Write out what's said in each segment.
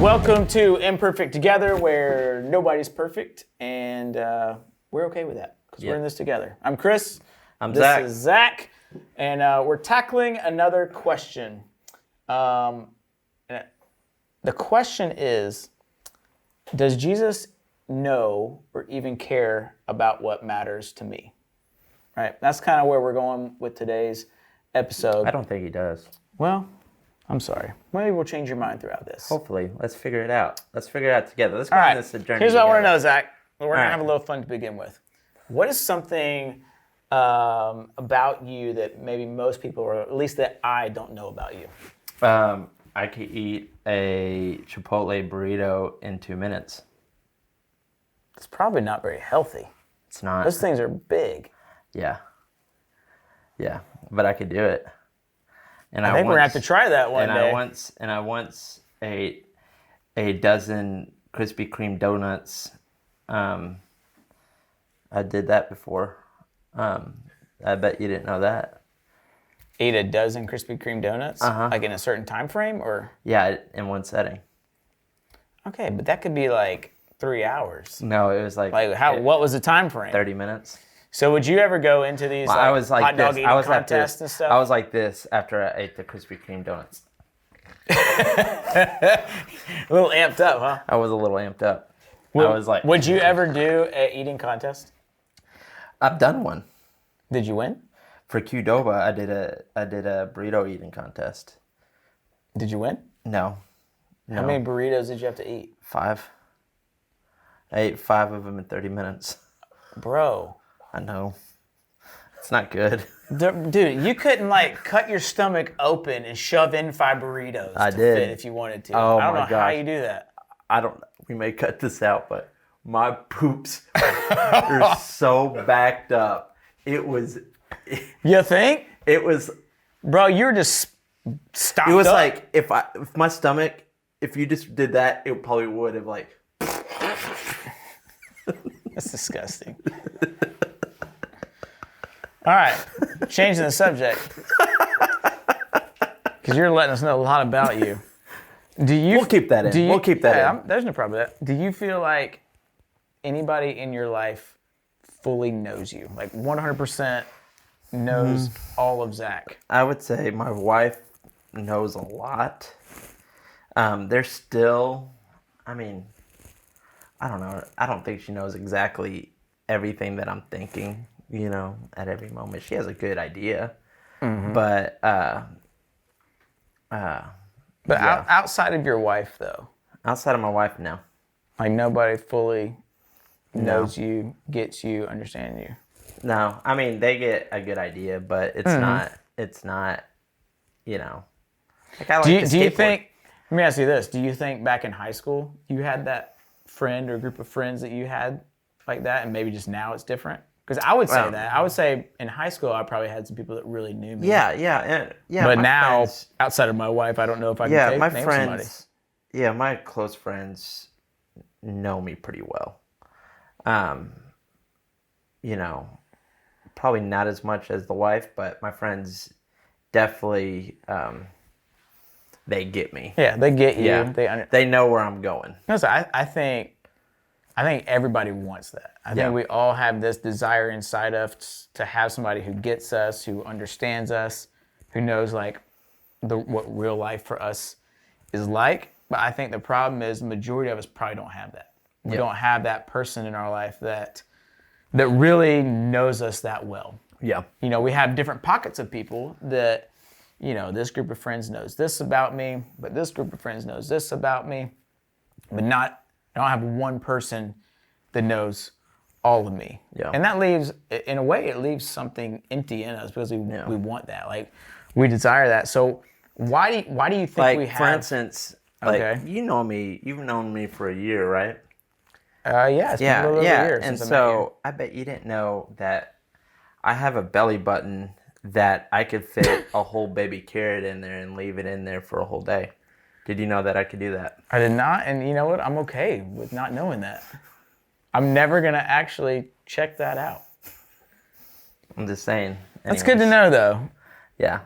Welcome to Imperfect Together, where nobody's perfect, and we're okay with that because we're in this together. I'm Chris. Zach. This is Zach, and we're tackling another question. The question is, does Jesus know or even care about what matters to me? Right? That's kind of where we're going with today's episode. I don't think he does. Well, I'm sorry. Maybe we'll change your mind throughout this. Hopefully. Let's figure it out. Let's figure it out together. Let's go All on right. this journey Here's what I want to together. know, Zach. We're going to have a little fun to begin with. What is something about you that maybe most people, or at least that I don't know about you? I could eat a Chipotle burrito in 2 minutes. It's probably not very healthy. It's not. Those things are big. Yeah. Yeah. But I could do it. And I think we're going to have to try that one day. I once ate a dozen Krispy Kreme donuts. I did that before. I bet you didn't know that. Ate a dozen Krispy Kreme donuts? Uh-huh. Like in a certain time frame? Or? Yeah, in one setting. Okay, but that could be like 3 hours. No, it was like what was the time frame? 30 minutes. So would you ever go into these I was like hot dog this. eating contests and stuff? I was like this after I ate the Krispy Kreme donuts. A little amped up, huh? I was a little amped up. I was like, would you ever do an eating contest? I've done one. Did you win? For Qdoba, I did a burrito eating contest. Did you win? No. How many burritos did you have to eat? 5. I ate 5 of them in 30 minutes. Bro. I know. It's not good. Dude, you couldn't cut your stomach open and shove in 5 burritos I to did. fit if you wanted to. Oh I don't my know how gosh. you do that. We may cut this out, but my poops are so backed up. It was. You think? It was. Bro, you're just stopped up. It was like if my stomach, if you just did that, it probably would have like. That's disgusting. All right, changing the subject. Because you're letting us know a lot about you. We'll keep that in. We'll keep that in. There's no problem with that. Do you feel like anybody in your life fully knows you? Like 100% knows all of Zach? I would say my wife knows a lot. There's still, I don't know. I don't think she knows exactly everything that I'm thinking, at every moment. She has a good idea. Mm-hmm. But outside of your wife, though? Outside of my wife, no. Like nobody fully knows you, gets you, understands you? No. They get a good idea, but it's not, like I like do to you think, let me ask you this, do you think back in high school you had that friend or group of friends that you had like that, and maybe just now it's different? Because I would say that. I would say in high school I probably had some people that really knew me. Yeah. But now, outside of my wife, I don't know if I can name somebody. Yeah, my close friends know me pretty well. Probably not as much as the wife, but my friends definitely, they get me. Yeah, they get you. Yeah. They know where I'm going. No, so I think everybody wants that. I think we all have this desire inside of us to have somebody who gets us, who understands us, who knows what real life for us is like. But I think the problem is the majority of us probably don't have that. We don't have that person in our life that really knows us that well. Yeah. We have different pockets of people that, this group of friends knows this about me, but this group of friends knows this about me. But I don't have one person that knows all of me. Yeah. And that leaves, in a way, it leaves something empty in us because we want that. We desire that. So why do you think we have... For instance, you know me, you've known me for a year, right? It's been a little over a year and since so I bet you didn't know that I have a belly button that I could fit a whole baby carrot in there and leave it in there for a whole day. Did you know that I could do that? I did not, and you know what? I'm okay with not knowing that. I'm never going to actually check that out. I'm just saying. That's good to know, though. Yeah.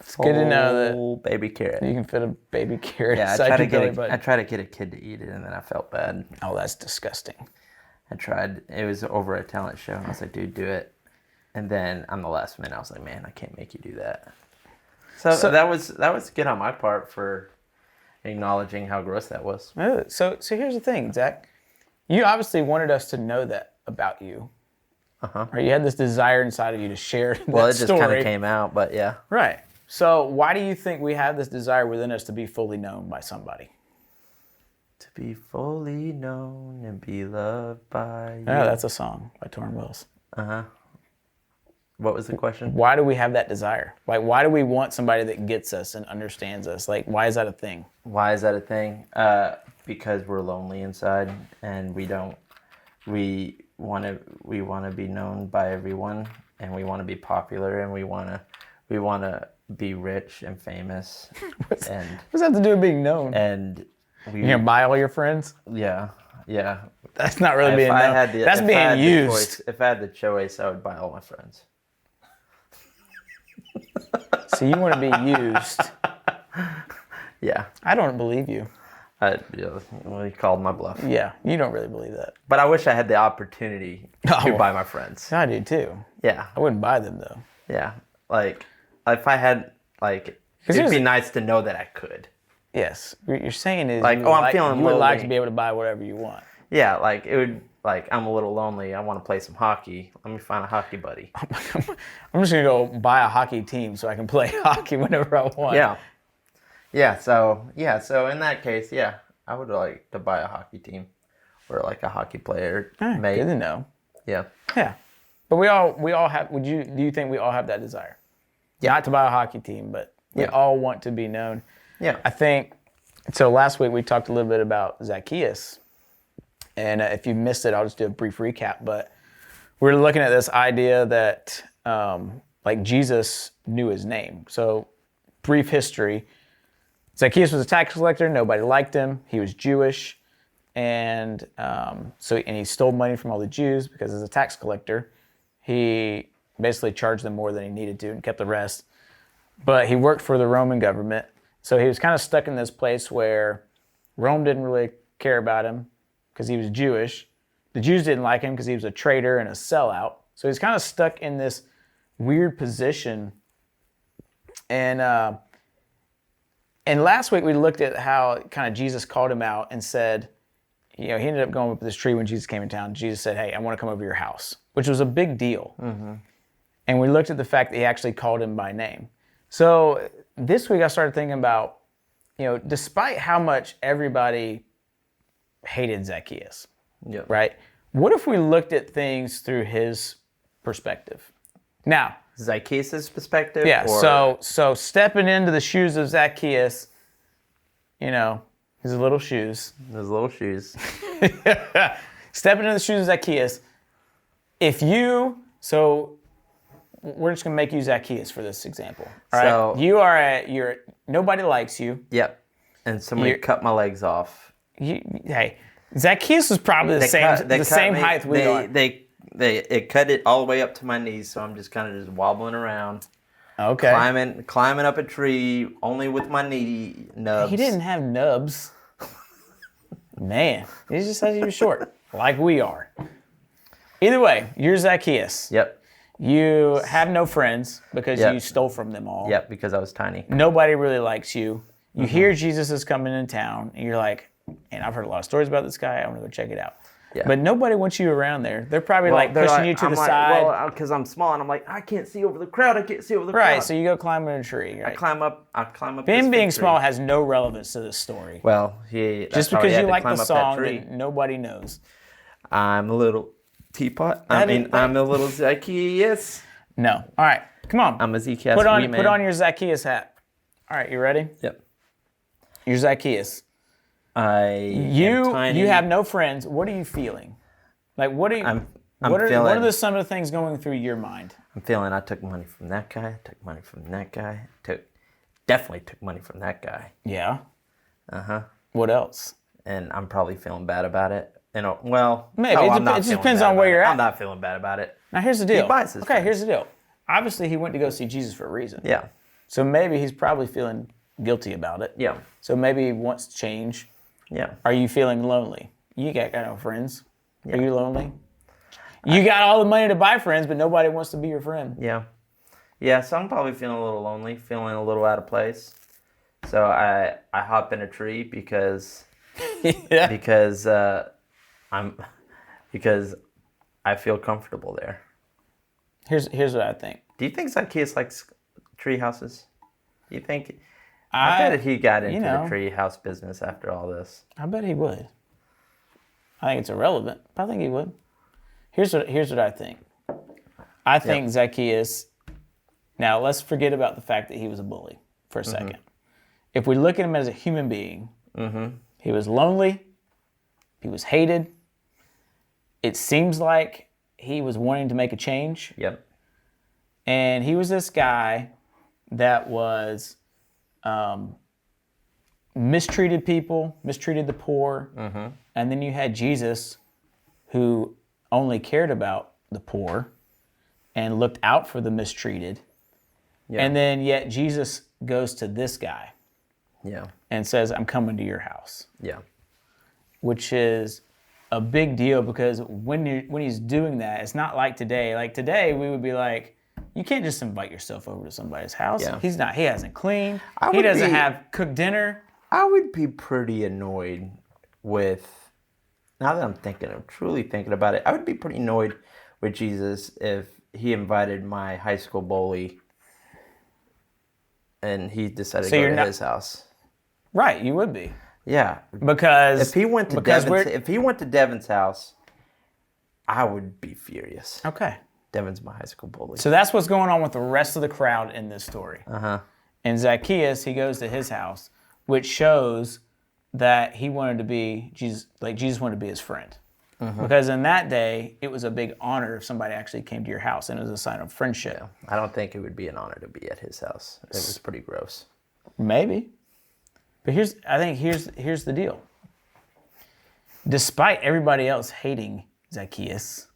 It's good to know whole baby carrot. that you can fit a baby carrot Yeah, inside your belly button. I tried to get a kid to eat it, and then I felt bad. Oh, that's disgusting. I tried. It was over a talent show, and I was like, dude, do it. And then on the last minute, I was like, man, I can't make you do that. So that was good on my part for acknowledging how gross that was. Oh, so here's the thing, Zach. You obviously wanted us to know that about you. Uh-huh. Right? You had this desire inside of you to share that Well, it just story. kind of came out, but yeah. Right. So why do you think we have this desire within us to be fully known by somebody? To be fully known and be loved by you. Oh, that's a song by Torn Wells. Uh-huh. What was the question? Why do we have that desire? Like, why do we want somebody that gets us and understands us? Like, why is that a thing? Why is that a thing? Because we're lonely inside, and we want to be known by everyone, and we want to be popular, and we want to be rich and famous. What's that have to do with being known? And You're gonna buy all your friends? Yeah. That's not really being known. That's being used. If I had the choice, I would buy all my friends. So you want to be used? Yeah. I don't believe you. Well, you called my bluff. Yeah, you don't really believe that. But I wish I had the opportunity to buy my friends. I do too. Yeah. I wouldn't buy them though. Yeah. Like, if I had, it'd be nice to know that I could. Yes. What you're saying is I'm feeling you would like lonely. to be able to buy whatever you want. Yeah, it would, I'm a little lonely. I want to play some hockey. Let me find a hockey buddy. I'm just going to go buy a hockey team so I can play hockey whenever I want. Yeah. Yeah, so in that case, yeah, I would like to buy a hockey team or a hockey player mate. Good to know. Yeah. Yeah. But we all have, do you think we all have that desire? Yeah. Not to buy a hockey team, but we all want to be known. Yeah. I think, so last week we talked a little bit about Zacchaeus. And if you missed it, I'll just do a brief recap. But we're looking at this idea that Jesus knew his name. So brief history. Zacchaeus was a tax collector. Nobody liked him. He was Jewish. And he stole money from all the Jews because as a tax collector, he basically charged them more than he needed to and kept the rest. But he worked for the Roman government. So he was kind of stuck in this place where Rome didn't really care about him because he was Jewish. The Jews didn't like him because he was a traitor and a sellout. So he's kind of stuck in this weird position. And last week we looked at how kind of Jesus called him out and said, he ended up going up this tree when Jesus came in town. Jesus said, hey, I want to come over to your house, which was a big deal. Mm-hmm. And we looked at the fact that he actually called him by name. So this week I started thinking about, despite how much everybody hated Zacchaeus, right? What if we looked at things through his perspective? Now, Zacchaeus' perspective? Yeah, so stepping into the shoes of Zacchaeus, his little shoes. His little shoes. Stepping into the shoes of Zacchaeus, we're just going to make you Zacchaeus for this example. All right? So nobody likes you. Yep. And somebody cut my legs off. Hey, Zacchaeus was probably the same height we are. They cut it all the way up to my knees, so I'm just kind of wobbling around. Okay. Climbing up a tree only with my knee nubs. He didn't have nubs. Man, he just said he was short, like we are. Either way, you're Zacchaeus. Yep. You have no friends because you stole from them all. Yep, because I was tiny. Nobody really likes you. You hear Jesus is coming in town, and you're like, and I've heard a lot of stories about this guy. I want to go check it out. Yeah. But nobody wants you around there. They're probably pushing you to the side. Well, because I'm small, and I'm like, I can't see over the crowd. crowd. Right, so you go climb in a tree. Right? I climb up. Him being small has no relevance to this story. Well, just because you like the song that nobody knows. I'm a little teapot. I'm a little Zacchaeus. No. All right, come on. I'm a Zacchaeus. Put on your Zacchaeus hat. All right, you ready? Yep. You're Zacchaeus. am tiny. You have no friends. What are you feeling? Like, what are you? What are some of the things going through your mind? I'm feeling I took money from that guy. Took money from that guy. Definitely took money from that guy. Yeah. Uh-huh. What else? And I'm probably feeling bad about it. Well, maybe it depends on where you're at. I'm not feeling bad about it. Now here's the deal. He buys his friends. Here's the deal. Obviously, he went to go see Jesus for a reason. Yeah. So maybe he's probably feeling guilty about it. Yeah. So maybe he wants to change. Yeah. Are you feeling lonely? You got no friends. Yeah. Are you lonely? You got all the money to buy friends, but nobody wants to be your friend. Yeah. Yeah, so I'm probably feeling a little lonely, feeling a little out of place. So I hop in a tree because because I feel comfortable there. Here's what I think. Do you think Zacchaeus likes tree houses? Do you think I bet he got into the tree house business after all this. I bet he would. I think it's irrelevant, but I think he would. Here's what I think. I think Zacchaeus. Now let's forget about the fact that he was a bully for a second. If we look at him as a human being, he was lonely. He was hated. It seems like he was wanting to make a change. Yep. And he was this guy that was mistreated people, mistreated the poor. And then you had Jesus, who only cared about the poor and looked out for the mistreated. Yeah. And then yet Jesus goes to this guy and says, I'm coming to your house. Yeah. Which is a big deal because when he's doing that, it's not like today. Like today, we would be like, you can't just invite yourself over to somebody's house. Yeah. He hasn't cleaned. He doesn't have cooked dinner. I would be pretty annoyed with, now that I'm truly thinking about it, I would be pretty annoyed with Jesus if he invited my high school bully and he decided to go to his house. Right, you would be. Yeah. Because if he went to Devin's house, I would be furious. Okay. Devin's my high school bully. So that's what's going on with the rest of the crowd in this story. And Zacchaeus, he goes to his house, which shows that he wanted to be Jesus wanted to be his friend. Because in that day, it was a big honor if somebody actually came to your house, and it was a sign of friendship. Yeah. I don't think it would be an honor to be at his house. It was pretty gross. Maybe. But here's the deal. Despite everybody else hating Zacchaeus,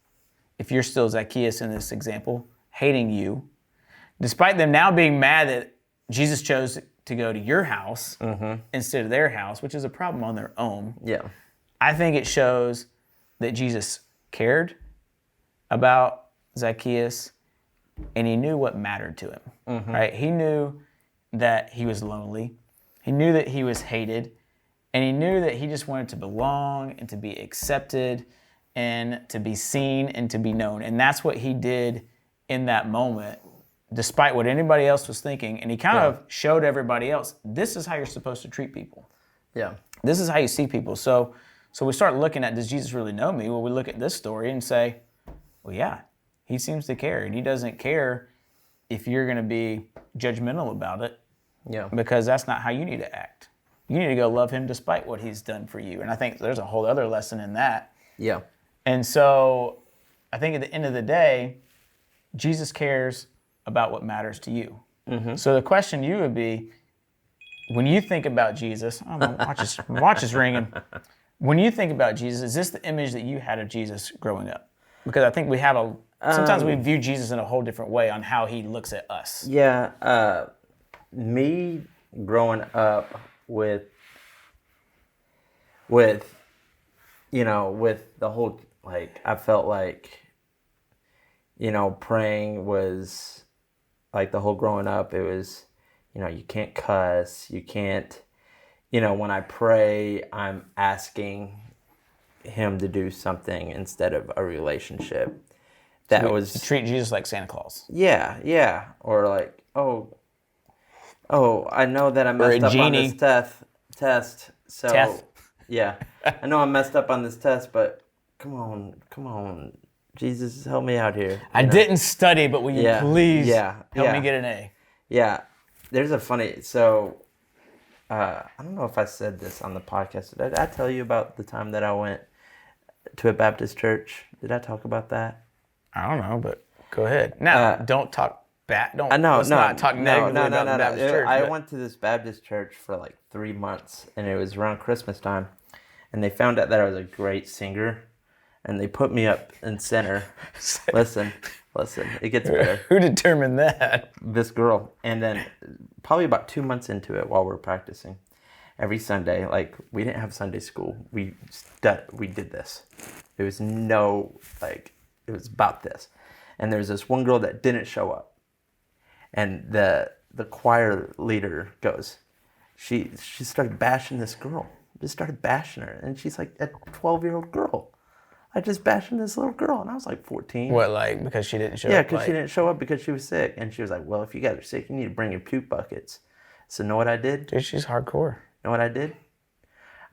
if you're still Zacchaeus in this example, hating you, despite them now being mad that Jesus chose to go to your house instead of their house, which is a problem on their own. Yeah. I think it shows that Jesus cared about Zacchaeus and he knew what mattered to him. Right? He knew that he was lonely. He knew that he was hated, and he knew that he just wanted to belong and to be accepted and to be seen and to be known. And that's what he did in that moment, despite what anybody else was thinking. And he kind of showed everybody else, this is how you're supposed to treat people. Yeah. This is how you see people. So we start looking at, does Jesus really know me? Well, we look at this story and say, well, yeah, he seems to care. And he doesn't care if you're going to be judgmental about it. Yeah. Because that's not how you need to act. You need to go love him despite what he's done for you. And I think there's a whole other lesson in that. Yeah. And so I think at the end of the day, Jesus cares about what matters to you. So the question to you would be, when you think about Jesus, watch is ringing. When you think about Jesus, is this the image that you had of Jesus growing up? Because I think we have sometimes we view Jesus in a whole different way on how he looks at us. Yeah. Me growing up with the whole, like, I felt like, praying was, like, the whole growing up, it was, you can't cuss, you can't, when I pray, I'm asking him to do something instead of a relationship. That was to treat Jesus like Santa Claus. Yeah. Or like, I know that I messed up on this test. So yeah, I know I messed up on this test, but come on, Jesus, help me out here. I didn't study, but will you please help me get an A? Yeah, there's a funny. So I don't know if I said this on the podcast. Did I tell you about the time that I went to a Baptist church? Did I talk about that? I don't know, but go ahead. Now, don't talk bad. Let's not talk negatively about the Baptist church. I went to this Baptist church for like 3 months, and it was around Christmas time, and they found out that I was a great singer, and they put me up in center. Listen. Listen, it gets better. Who determined that? This girl. And then probably about 2 months into it while we were practicing, every Sunday, like, we didn't have Sunday school. We did this. It was it was about this. And there was this one girl that didn't show up. And the choir leader goes, she started bashing this girl. Just started bashing her. And she's like a 12-year-old girl. I just bashing this little girl. And I was like 14. What, like, because she didn't show up? Yeah, because she didn't show up because she was sick. And she was like, well, if you guys are sick, you need to bring your puke buckets. So know what I did? Dude, she's hardcore. Know what I did?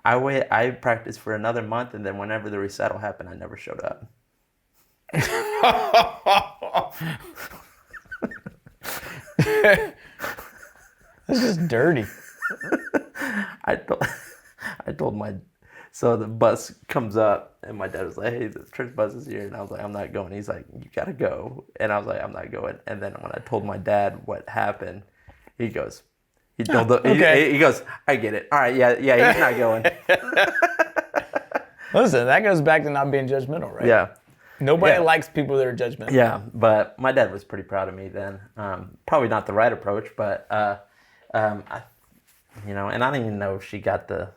I practiced for another month, and then whenever the recital happened, I never showed up. This is dirty. I told so the bus comes up, and my dad was like, hey, the church bus is here. And I was like, I'm not going. He's like, you got to go. And I was like, I'm not going. And then when I told my dad what happened, he goes, he goes, I get it. All right, yeah, he's not going. Listen, that goes back to not being judgmental, right? Yeah. Nobody likes people that are judgmental. Yeah, but my dad was pretty proud of me then. Probably not the right approach, but, and I don't even know if she got the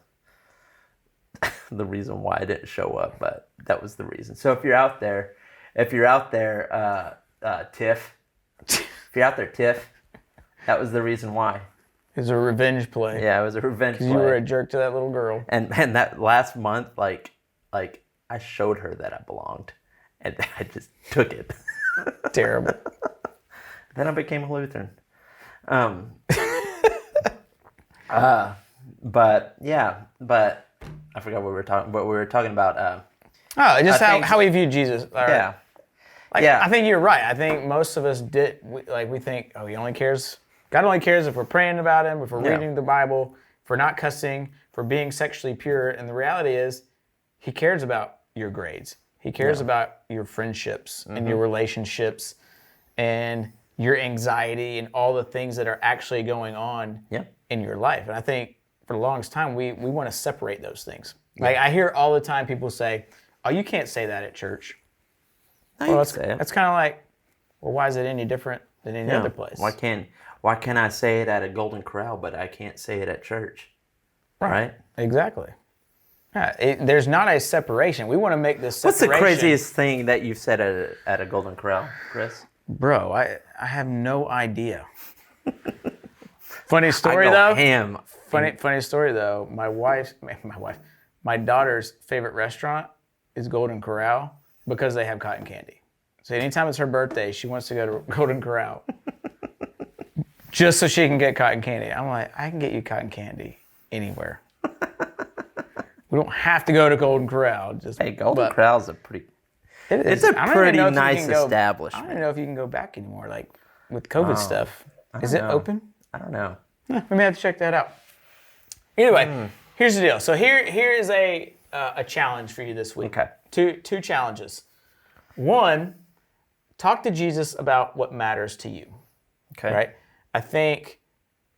reason why I didn't show up, but that was the reason. So if you're out there, Tiff, that was the reason why. It was a revenge play. Yeah, it was a revenge play. You were a jerk to that little girl. And that last month, like I showed her that I belonged, and I just took it. Terrible. Then I became a Lutheran. But I forgot what we were talking. What we were talking about. How we view Jesus. Yeah. I think you're right. I think most of us we think, oh, God only cares if we're praying about him, if we're reading the Bible, if we're not cussing, if we're being sexually pure. And the reality is, he cares about your grades. He cares about your friendships and your relationships and your anxiety and all the things that are actually going on in your life. And I think for the longest time, we want to separate those things. Like, I hear all the time people say, oh, you can't say that at church. Well, that's kind of like, well, why is it any different than any other place? Why can't I say it at a Golden Corral, but I can't say it at church? Right? Exactly. Yeah, there's not a separation. We want to make this separation. What's the craziest thing that you've said at a Golden Corral, Chris? Bro, I have no idea. Funny story though. Funny story though. My daughter's favorite restaurant is Golden Corral because they have cotton candy. So anytime it's her birthday, she wants to go to Golden Corral just so she can get cotton candy. I'm like, I can get you cotton candy anywhere. We don't have to go to Golden Corral. Golden Corral's a pretty. It's a pretty nice establishment. I don't even know if you can go back anymore, like with COVID stuff. Is it open? I don't know. We may have to check that out. Either way, here's the deal. So here is a challenge for you this week. Okay. Two challenges. One, talk to Jesus about what matters to you. Okay. Right? I think,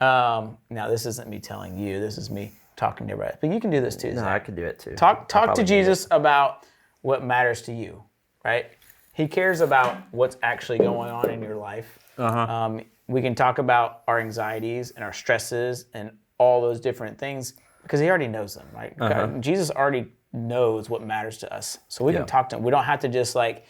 now this isn't me telling you, this is me talking to everybody. But you can do this too. No, I can do it too. Talk to Jesus about what matters to you, right? He cares about what's actually going on in your life. We can talk about our anxieties and our stresses and all those different things because he already knows them, right? Jesus already knows what matters to us. So we can talk to him. We don't have to just a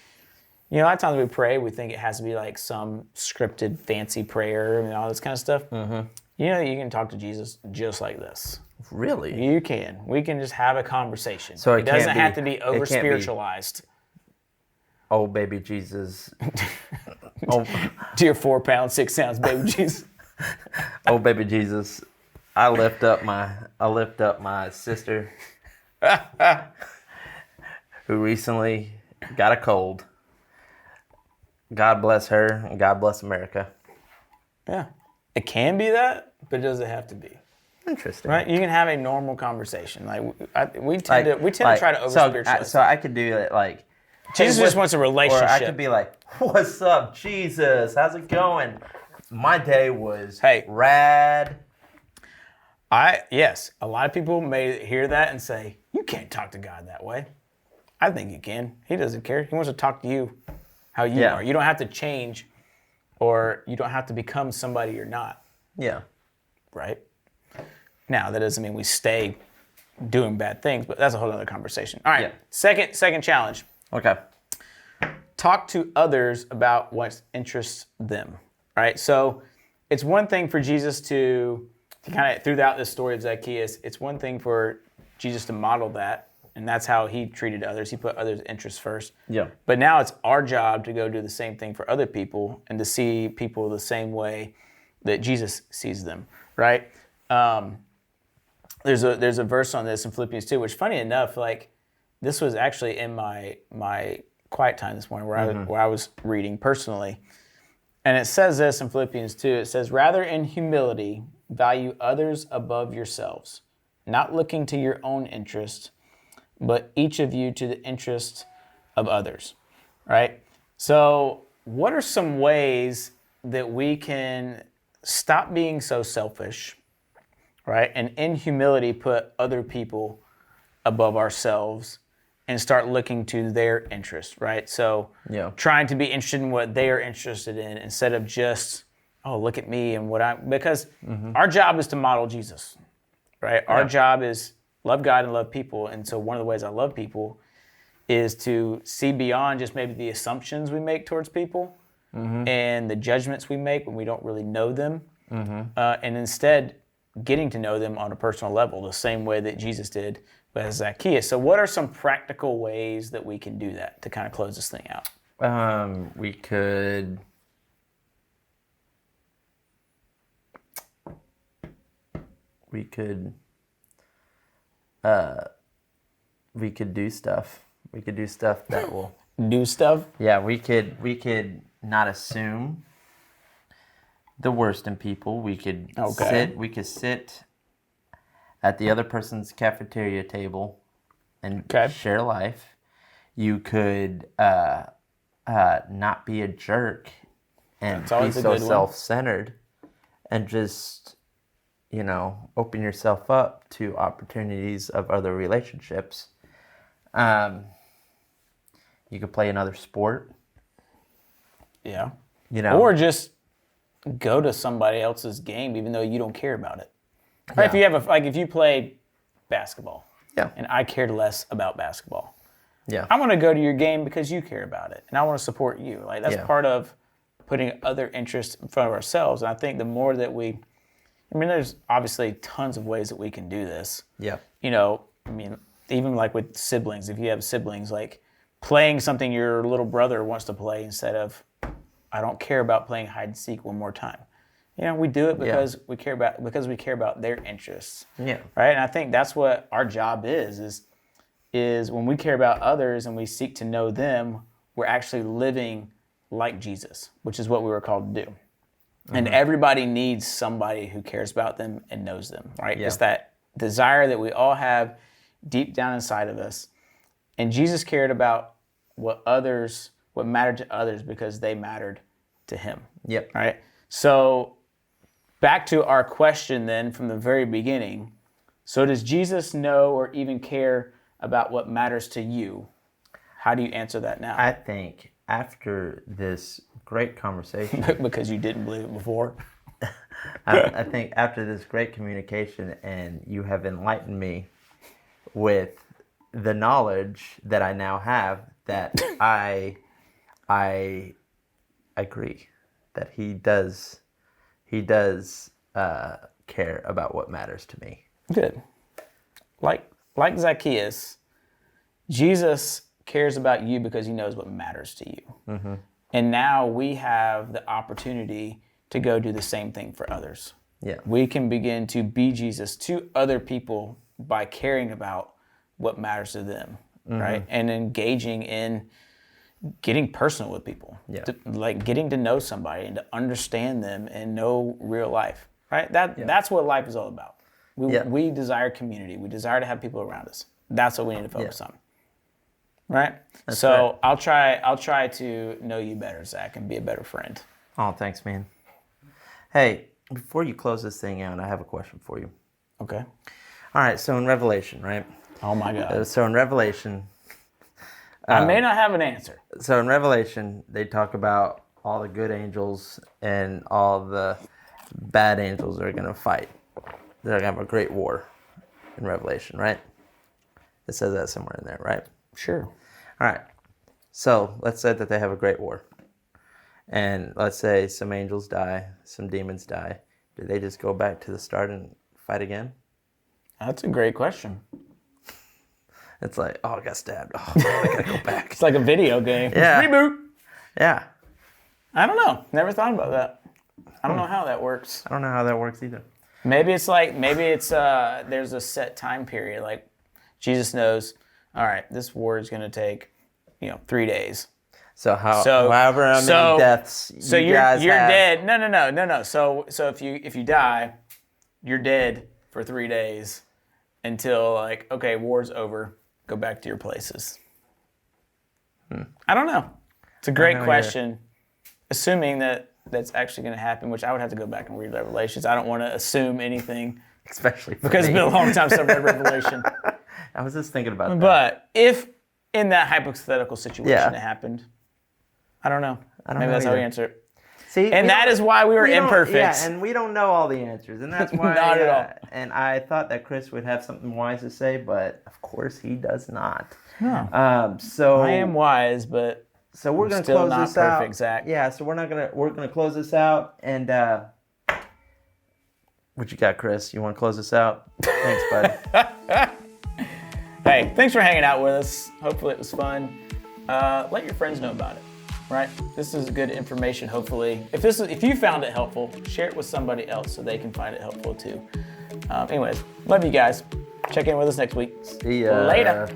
lot of times we pray, we think it has to be like some scripted fancy prayer and all this kind of stuff. You can talk to Jesus just like this. Really? You can. We can just have a conversation. So it doesn't have to be over spiritualized. Oh, baby Jesus. Dear 4 pounds, 6 ounce baby Jesus. Oh, baby Jesus. I lift up my sister who recently got a cold. God bless her and God bless America. Yeah. It can be that, but it doesn't have to be. Interesting. Right? You can have a normal conversation. We tend to try to over spiritualize. So I could do it like Jesus just wants a relationship. Or I could be like, "What's up, Jesus? How's it going? My day was rad." Yes, a lot of people may hear that and say, "You can't talk to God that way." I think you can. He doesn't care. He wants to talk to you. how you Yeah. are. You don't have to change, or you don't have to become somebody you're not, Yeah. right? Now, that doesn't mean we stay doing bad things, but that's a whole other conversation. All right, Yeah. second challenge. Okay. Talk to others about what interests them, right? So it's one thing for Jesus to kind of, throughout this story of Zacchaeus, it's one thing for Jesus to model that, and that's how he treated others. He put others' interests first. Yeah. But now it's our job to go do the same thing for other people and to see people the same way that Jesus sees them, right? There's a verse on this in Philippians 2, which, funny enough, like this was actually in my quiet time this morning where I was reading personally. And it says this in Philippians 2. It says, "Rather in humility, value others above yourselves, not looking to your own interest, but each of you to the interest of others." Right? So what are some ways that we can stop being so selfish, right? And in humility, put other people above ourselves and start looking to their interests, right? So trying to be interested in what they are interested in instead of just, oh, look at me and because our job is to model Jesus, right? Our job is love God and love people. And so one of the ways I love people is to see beyond just maybe the assumptions we make towards people and the judgments we make when we don't really know them. And instead getting to know them on a personal level, the same way that Jesus did with Zacchaeus. So what are some practical ways that we can do that to kind of close this thing out? We could do stuff. We could do stuff that will Do stuff? Yeah, we could not assume the worst in people. We could sit at the other person's cafeteria table and share life. You could not be a jerk and be so self-centered and just, open yourself up to opportunities of other relationships. You could play another sport. Yeah. Or just go to somebody else's game even though you don't care about it. Right? If you have if you play basketball, and I cared less about basketball, I want to go to your game because you care about it, and I want to support you. Like that's part of putting other interests in front of ourselves. And I think the more that there's obviously tons of ways that we can do this. Yeah. Even like with siblings, if you have siblings, like playing something your little brother wants to play instead of, I don't care about playing hide and seek one more time. We do it because we care about their interests. Yeah. Right. And I think that's what our job is when we care about others and we seek to know them, we're actually living like Jesus, which is what we were called to do. And everybody needs somebody who cares about them and knows them, right? Yeah. It's that desire that we all have deep down inside of us. And Jesus cared about what mattered to others because they mattered to him. Yep. Right? So back to our question then from the very beginning. So does Jesus know or even care about what matters to you? How do you answer that now? I think after this great conversation... because you didn't believe it before? I think after this great communication and you have enlightened me with the knowledge that I now have, that I agree that he does care about what matters to me. Good. Like Zacchaeus, Jesus cares about you because he knows what matters to you. Mm-hmm. And now we have the opportunity to go do the same thing for others. Yeah. We can begin to be Jesus to other people by caring about what matters to them, right? And engaging in getting personal with people, like getting to know somebody and to understand them and know real life, right? That's what life is all about. We desire community. We desire to have people around us. That's what we need to focus on, right? That's right. I'll try to know you better, Zach, and be a better friend. Oh, thanks, man. Hey, before you close this thing out, I have a question for you. Okay. All right, so in Revelation, right? Oh my God. So in Revelation, I may not have an answer. So in Revelation, they talk about all the good angels and all the bad angels are going to fight. They're going to have a great war in Revelation, right? It says that somewhere in there, right? Sure. All right. So let's say that they have a great war. And let's say some angels die, some demons die. Do they just go back to the start and fight again? That's a great question. It's like, oh, I got stabbed. Oh, man, I got to go back. It's like a video game. Yeah. Reboot. Yeah. I don't know. Never thought about that. I don't know how that works. I don't know how that works either. Maybe it's there's a set time period. Like Jesus knows, all right, this war is going to take, 3 days. So however many deaths so you guys you're have. dead. No. So if you die, you're dead for 3 days until okay, war's over. Go back to your places. I don't know. It's a great question. Assuming that's actually going to happen, which I would have to go back and read Revelations. I don't want to assume anything, especially because it's been a long time since I've read Revelation. I was just thinking about that. But if in that hypothetical situation it happened, I don't know. Maybe that's how we answer it. See, and that is why we were imperfect. Yeah, and we don't know all the answers, and that's why. Not at all. And I thought that Chris would have something wise to say, but of course he does not. No. So I am wise, but so we're gonna still close not this perfect, out. Zach. Yeah. So we're gonna close this out, and what you got, Chris? You want to close this out? Thanks, bud. Hey, thanks for hanging out with us. Hopefully it was fun. Let your friends know about it. Right? This is good information, hopefully. If you found it helpful, share it with somebody else so they can find it helpful too. Anyways, love you guys. Check in with us next week. See ya. Later.